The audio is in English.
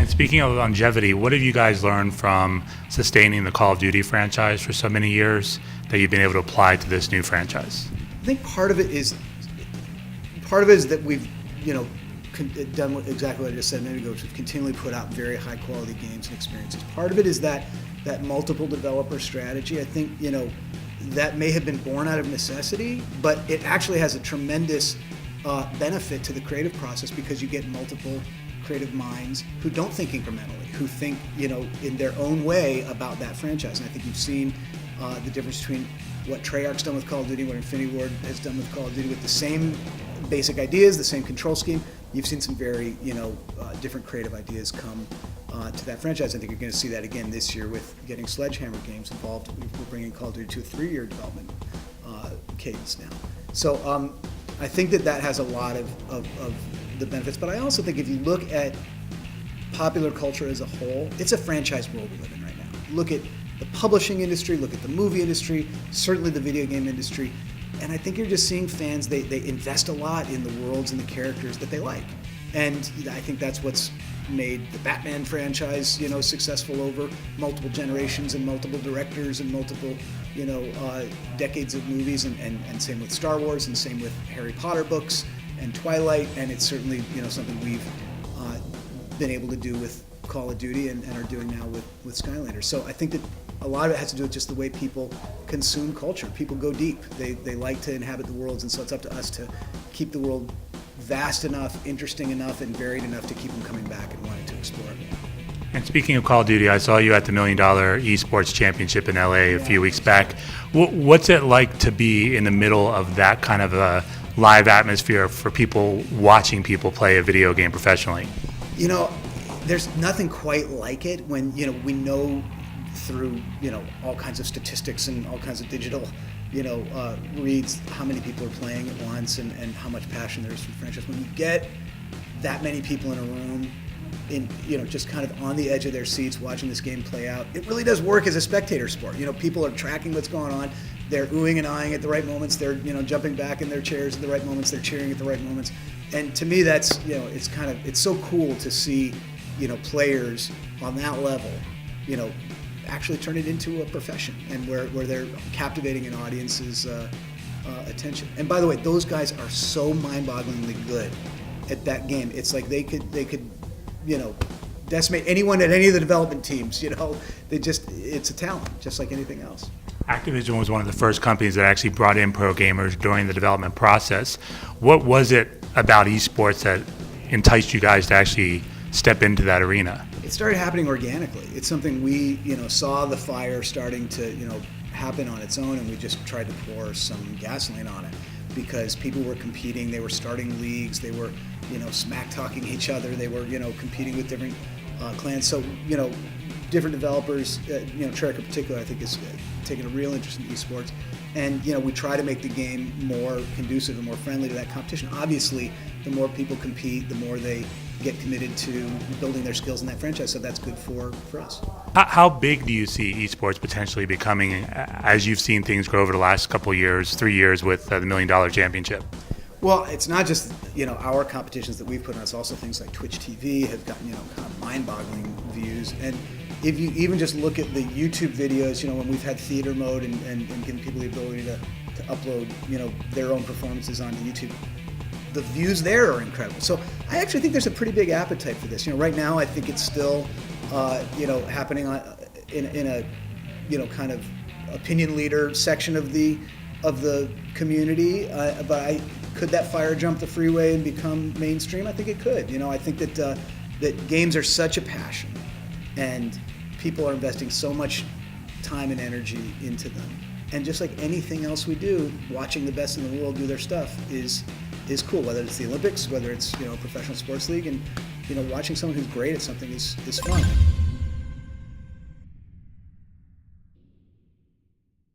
And speaking of longevity, what have you guys learned from sustaining the Call of Duty franchise for so many years that you've been able to apply to this new franchise? I think part of it is that we've, done exactly what I just said a minute ago, which we've continually put out very high quality games and experiences. Part of it is that multiple developer strategy. I think, that may have been born out of necessity, but it actually has a tremendous benefit to the creative process because you get multiple creative minds who don't think incrementally, who think, in their own way about that franchise. And I think you've seen the difference between what Treyarch's done with Call of Duty, what Infinity Ward has done with Call of Duty with the same basic ideas, the same control scheme. You've seen some very, different creative ideas come to that franchise. I think you're going to see that again this year with getting Sledgehammer Games involved. We're bringing Call of Duty to a 3-year development cadence now. So I think that has a lot of the benefits. But I also think if you look at popular culture as a whole, it's a franchise world we live in right now. Look at the publishing industry, look at the movie industry, certainly the video game industry. And I think you're just seeing fans, they invest a lot in the worlds and the characters that they like. And I think that's what's made the Batman franchise, successful over multiple generations and multiple directors and multiple, decades of movies, and same with Star Wars and same with Harry Potter books and Twilight. And it's certainly, something we've been able to do with Call of Duty and are doing now with Skylanders. So I think that a lot of it has to do with just the way people consume culture. People go deep. They like to inhabit the worlds, and so it's up to us to keep the world vast enough, interesting enough, and varied enough to keep them coming back and wanting to explore it. And speaking of Call of Duty, I saw you at the $1 Million ESports Championship in LA a few weeks back. What's it like to be in the middle of that kind of a live atmosphere for people watching people play a video game professionally? There's nothing quite like it when, we know through, all kinds of statistics and all kinds of digital, reads how many people are playing at once and how much passion there is for the franchise. When you get that many people in a room, just kind of on the edge of their seats watching this game play out, it really does work as a spectator sport. People are tracking what's going on. They're oohing and eyeing at the right moments. They're, jumping back in their chairs at the right moments. They're cheering at the right moments. And to me, that's, it's so cool to see, players on that level, actually turn it into a profession, and where they're captivating an audience's attention. And by the way, those guys are so mind-bogglingly good at that game. It's like they could decimate anyone at any of the development teams. It's a talent, just like anything else. Activision was one of the first companies that actually brought in pro gamers during the development process. What was it about esports that enticed you guys to actually step into that arena? It started happening organically. It's something we, saw the fire starting to, happen on its own, and we just tried to pour some gasoline on it because people were competing. They were starting leagues. They were, smack talking each other. They were, competing with different clans. So, different developers, Treyarch in particular, I think is taking a real interest in esports. And, we try to make the game more conducive and more friendly to that competition. Obviously, the more people compete, the more they get committed to building their skills in that franchise, so that's good for us. How big do you see esports potentially becoming as you've seen things grow over the last couple of years, 3 years with the $1 Million Championship? Well, it's not just, our competitions that we've put on, it's also things like Twitch TV have gotten, kind of mind-boggling views. And if you even just look at the YouTube videos, when we've had theater mode and giving people the ability to upload, their own performances onto YouTube, the views there are incredible. So I actually think there's a pretty big appetite for this. Right now I think it's still, happening in a, kind of opinion leader section of the community. But could that fire jump the freeway and become mainstream? I think it could. I think that games are such a passion, and people are investing so much time and energy into them. And just like anything else we do, watching the best in the world do their stuff is cool, whether it's the Olympics, whether it's, a professional sports league, and, watching someone who's great at something is fun.